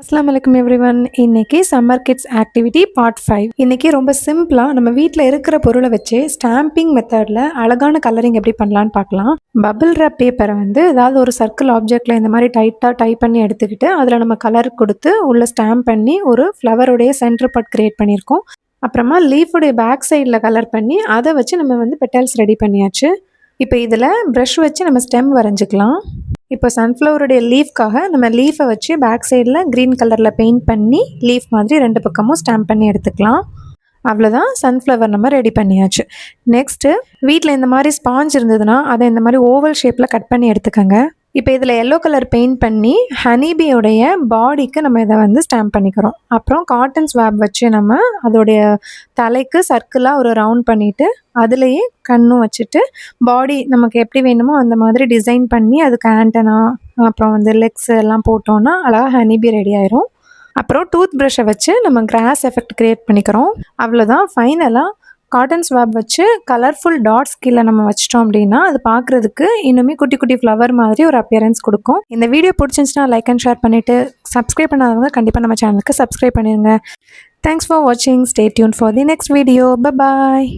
அஸ்ஸலாமு அலைக்கும் எவ்ரிவன். இன்னைக்கு சம்மர் கிட்ஸ் ஆக்டிவிட்டி பார்ட் 5. இன்னைக்கு ரொம்ப சிம்பிளாக நம்ம வீட்டில் இருக்கிற பொருளை வச்சு ஸ்டாம்பிங் மெத்தடில் அழகான கலரிங் எப்படி பண்ணலான்னு பார்க்கலாம். பபிள் ரேப் பேப்பரை ஏதாவது ஒரு சர்க்கிள் ஆப்ஜெக்டில் இந்த மாதிரி டைட்டாக டைப் பண்ணி எடுத்துக்கிட்டு அதில் நம்ம கலர் கொடுத்து உள்ள ஸ்டாம்ப் பண்ணி ஒரு ஃப்ளவருடைய சென்டர் பார்ட் கிரியேட் பண்ணியிருக்கோம். அப்புறமா லீஃபுடைய பேக் சைடில் கலர் பண்ணி அதை வச்சு நம்ம பெட்டல்ஸ் ரெடி பண்ணியாச்சு. இப்போ இதில் ப்ரஷ் வச்சு நம்ம ஸ்டெம் வரைஞ்சிக்கலாம். இப்போ சன்ஃப்ளவருடைய லீஃப்காக நம்ம லீஃபை வச்சு பேக் சைடில் க்ரீன் கலரில் பெயிண்ட் பண்ணி லீஃப் மாதிரி 2 பக்கமும் ஸ்டாம்ப் பண்ணி எடுத்துக்கலாம். அவ்வளோதான், சன்ஃப்ளவர் நம்ம ரெடி பண்ணியாச்சு. நெக்ஸ்ட்டு வீட்டில் இந்த மாதிரி ஸ்பாஞ்ச் இருந்ததுன்னா அதை இந்த மாதிரி ஓவல் ஷேப்பில் கட் பண்ணி எடுத்துக்கோங்க. இப்போ இதில் எல்லோ கலர் பெயிண்ட் பண்ணி ஹனிபியோடைய பாடிக்கு நம்ம இதை ஸ்டாம்ப் பண்ணிக்கிறோம். அப்புறம் காட்டன் ஸ்வாப் வச்சு நம்ம அதோடைய தலைக்கு சர்க்கிளாக ஒரு ரவுண்ட் பண்ணிவிட்டு அதுலேயே கண்ணும் வச்சுட்டு பாடி நமக்கு எப்படி வேணுமோ அந்த மாதிரி டிசைன் பண்ணி அதுக்கு ஆண்டனா அப்புறம் லெக்ஸ் எல்லாம் போட்டோன்னா அழகாக ஹனிபி ரெடி ஆயிரும். அப்புறம் டூத் ப்ரஷ்ஷை வச்சு நம்ம கிராஸ் எஃபெக்ட் க்ரியேட் பண்ணிக்கிறோம். அவ்வளோதான். ஃபைனலாக காட்டன் ஸ்வாப் வச்சு கலர்ஃபுல் டாட்ஸ் கீழே நம்ம வச்சிட்டோம் அப்படின்னா அது பார்க்குறதுக்கு இன்னுமே குட்டி குட்டி ஃப்ளவர் மாதிரி ஒரு அப்பியரன்ஸ் கொடுக்கும். இந்த வீடியோ பிடிச்சிருந்துச்சுன்னா லைக் அண்ட் ஷேர் பண்ணிவிட்டு சப்ஸ்கிரைப் பண்ணாதவங்க கண்டிப்பாக நம்ம சேனலுக்கு சப்ஸ்கிரைப் பண்ணிடுங்க. தேங்க்ஸ் ஃபார் வாட்சிங். Stay tune for the next video. Bye bye.